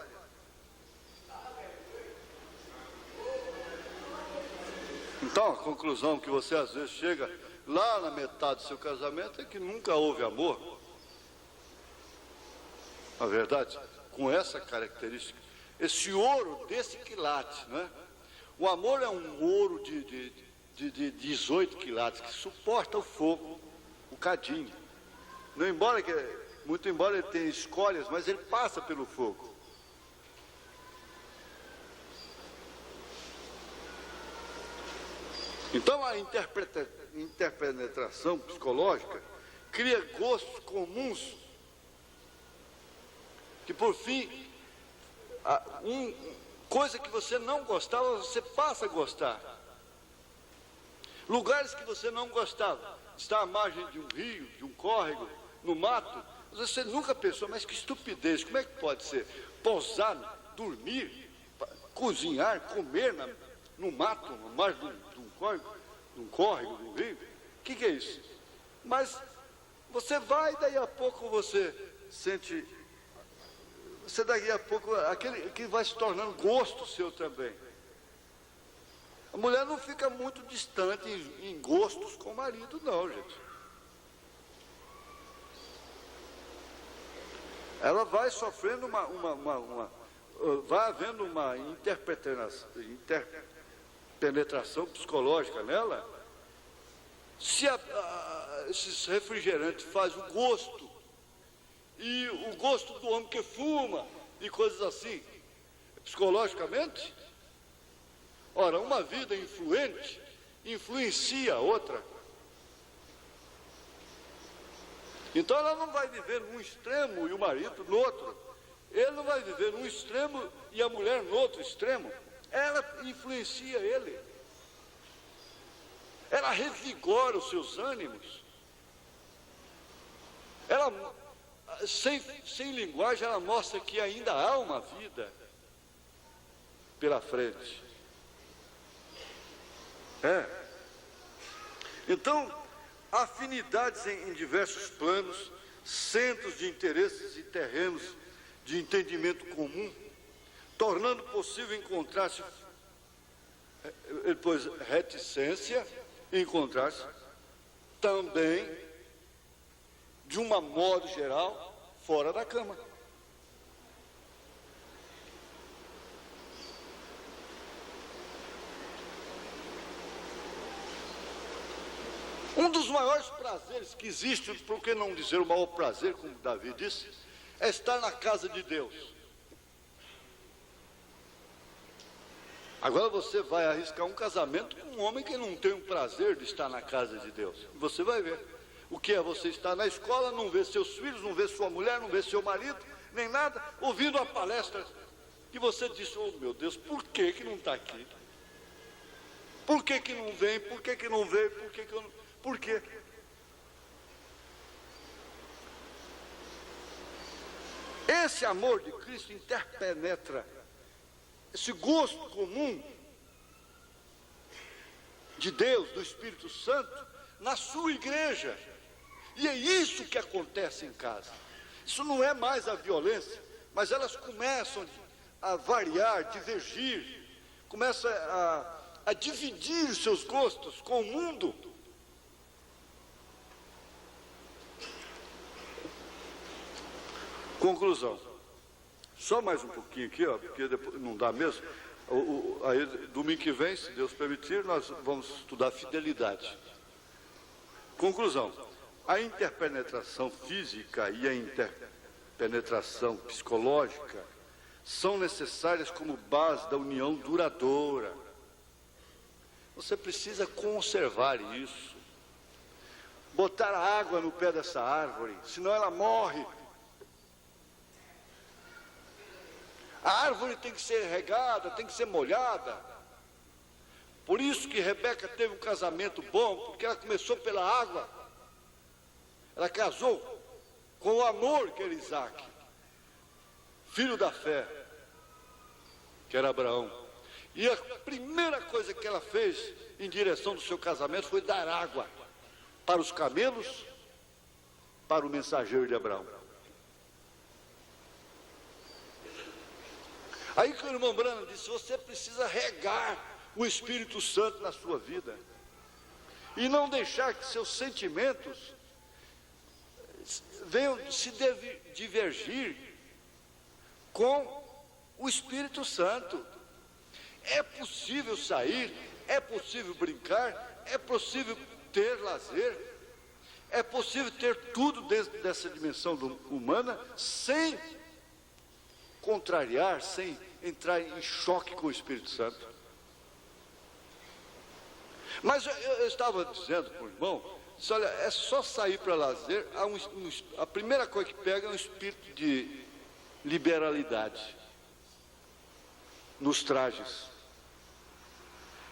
Então, a conclusão que você às vezes chega lá na metade do seu casamento é que nunca houve amor. Na verdade, com essa característica, esse ouro desse quilate, né? O amor é um ouro de 18 quilates que suporta o fogo, o cadinho. Não embora muito embora ele tenha escolhas, mas ele passa pelo fogo. Então a interpenetração psicológica cria gostos comuns que por fim, coisa que você não gostava, você passa a gostar. Lugares que você não gostava, está à margem de um rio, de um córrego, no mato, você nunca pensou, mas que estupidez, como é que pode ser? Pousar dormir, cozinhar, comer no mato, no mar de um córrego, de um rio. O que é isso? Mas você vai, daí a pouco você sente, você daqui a pouco, aquele que vai se tornando gosto seu também. A mulher não fica muito distante em gostos com o marido, não, gente. Ela vai sofrendo vai havendo uma interpenetração psicológica nela. Se esses refrigerantes fazem o gosto, e o gosto do homem que fuma, e coisas assim, psicologicamente, ora, uma vida influente influencia a outra. Então ela não vai viver num extremo e o marido no outro. Ele não vai viver num extremo e a mulher no outro extremo. Ela influencia ele. Ela revigora os seus ânimos. Ela, sem linguagem, ela mostra que ainda há uma vida pela frente. Então, afinidades em diversos planos, centros de interesses e terrenos de entendimento comum, tornando possível encontrar-se, depois reticência, encontrar-se também, de uma modo geral, fora da cama. Um dos maiores prazeres que existe, por que não dizer o maior prazer, como Davi disse, é estar na casa de Deus. Agora você vai arriscar um casamento com um homem que não tem o prazer de estar na casa de Deus. Você vai ver. O que é você estar na escola, não ver seus filhos, não ver sua mulher, não ver seu marido, nem nada, ouvindo a palestra que você disse, oh meu Deus, por que não está aqui? Por que não vem? Por que não veio? Por que eu não... Por quê? Esse amor de Cristo interpenetra esse gosto comum de Deus, do Espírito Santo, na sua igreja. E é isso que acontece em casa. Isso não é mais a violência, mas elas começam a variar, divergir, começam a dividir os seus gostos com o mundo. Conclusão. Só mais um pouquinho aqui, ó, porque depois não dá mesmo. Aí, domingo que vem, se Deus permitir, nós vamos estudar fidelidade. Conclusão. A interpenetração física e a interpenetração psicológica são necessárias como base da união duradoura. Você precisa conservar isso. Botar água no pé dessa árvore, senão ela morre. A árvore tem que ser regada, tem que ser molhada. Por isso que Rebeca teve um casamento bom, porque ela começou pela água. Ela casou com o amor que era Isaac, filho da fé, que era Abraão. E a primeira coisa que ela fez em direção do seu casamento foi dar água para os camelos, para o mensageiro de Abraão. Aí que o irmão Branham disse, você precisa regar o Espírito Santo na sua vida. E não deixar que seus sentimentos venham se divergir com o Espírito Santo. É possível sair, é possível brincar, é possível ter lazer, é possível ter tudo dentro dessa dimensão humana sem contrariar, sem entrar em choque com o Espírito Santo. Mas eu estava dizendo para o irmão, disse, olha, é só sair para lazer, a primeira coisa que pega é um espírito de liberalidade nos trajes.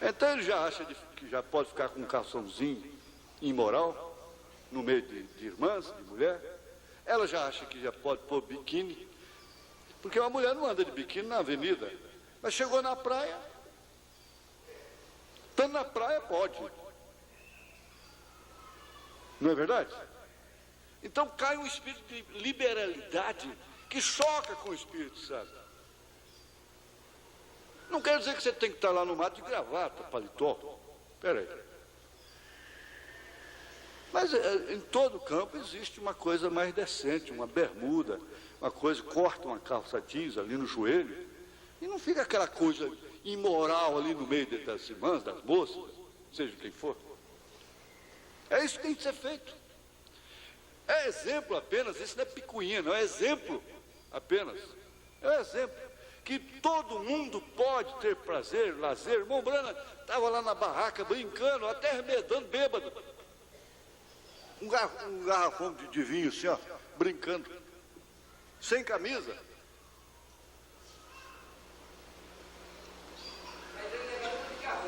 Então ele já acha que já pode ficar com um calçãozinho imoral no meio de irmãs, de mulher. Ela já acha que já pode pôr biquíni. Porque uma mulher não anda de biquíni na avenida, mas chegou na praia, estando na praia pode. Não é verdade? Então cai um espírito de liberalidade que choca com o Espírito Santo. Não quer dizer que você tem que estar lá no mato de gravata, paletó. Espera aí. Mas em todo campo existe uma coisa mais decente, uma bermuda, uma coisa, corta uma calça jeans ali no joelho, e não fica aquela coisa imoral ali no meio das irmãs, das moças, seja quem for. É isso que tem que ser feito. É exemplo apenas, isso não é picuinha, não é exemplo apenas. É um exemplo que todo mundo pode ter prazer, lazer. Irmão Brana estava lá na barraca brincando, até arremedando, bêbado. Um garrafão de vinho assim, ó, brincando, sem camisa.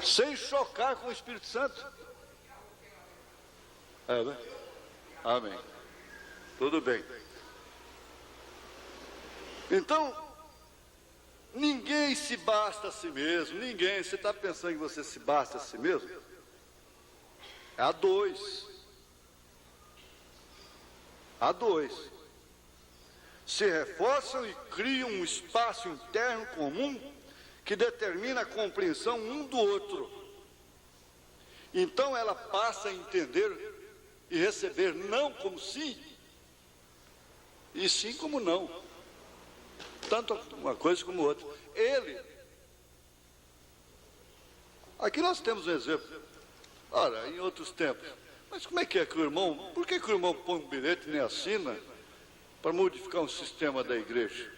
Sem chocar com o Espírito Santo. É, né? Amém. Tudo bem. Então, ninguém se basta a si mesmo. Ninguém. Você está pensando que você se basta a si mesmo? É a dois. A dois. Se reforçam e criam um espaço interno comum que determina a compreensão um do outro. Então ela passa a entender e receber não como sim, e sim como não. Tanto uma coisa como outra. Ele. Aqui nós temos um exemplo. Ora, em outros tempos. Mas como é que o irmão, por que o irmão põe um bilhete e nem assina para modificar um sistema da igreja?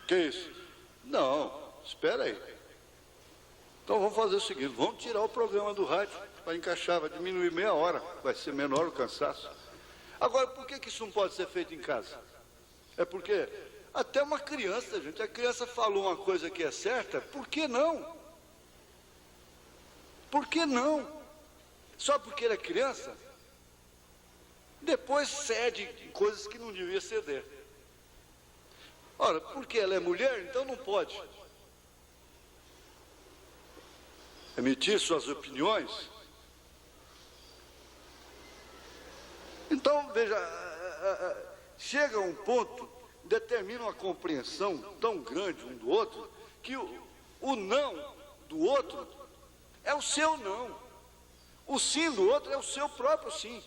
Que é isso? Não, espera aí. Então vamos fazer o seguinte, vamos tirar o programa do rádio para encaixar, vai diminuir meia hora, vai ser menor o cansaço. Agora, por que isso não pode ser feito em casa? É porque até uma criança, gente, a criança falou uma coisa que é certa, por que não? Por que não? Só porque ele é criança? Depois cede em coisas que não devia ceder. Ora, porque ela é mulher, então não pode emitir suas opiniões. Então, veja, chega a um ponto, determina uma compreensão tão grande um do outro, que o não do outro é o seu não. O sim do outro é o seu próprio sim.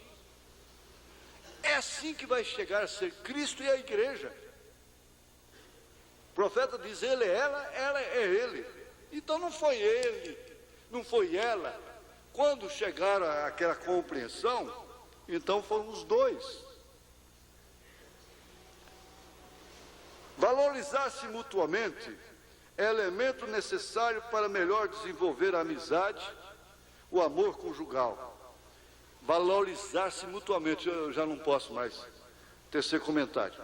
É assim que vai chegar a ser Cristo e a igreja. O profeta diz, ele é ela é ele. Então não foi ele, não foi ela. Quando chegaram àquela compreensão, então foram os dois. Valorizar-se mutuamente é elemento necessário para melhor desenvolver a amizade, o amor conjugal. Valorizar-se mutuamente. Eu já não posso mais. Terceiro comentário.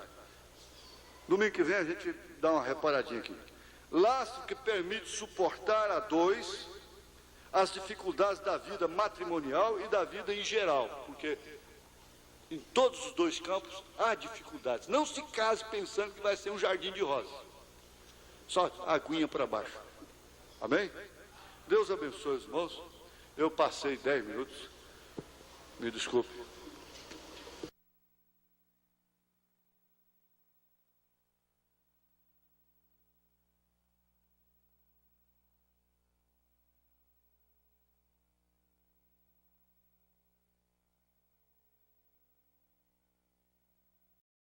Domingo que vem a gente dá uma reparadinha aqui. Laço que permite suportar a dois as dificuldades da vida matrimonial e da vida em geral. Porque em todos os dois campos há dificuldades. Não se case pensando que vai ser um jardim de rosas. Só aguinha para baixo. Amém? Deus abençoe os irmãos. Eu passei 10 minutos. Me desculpe.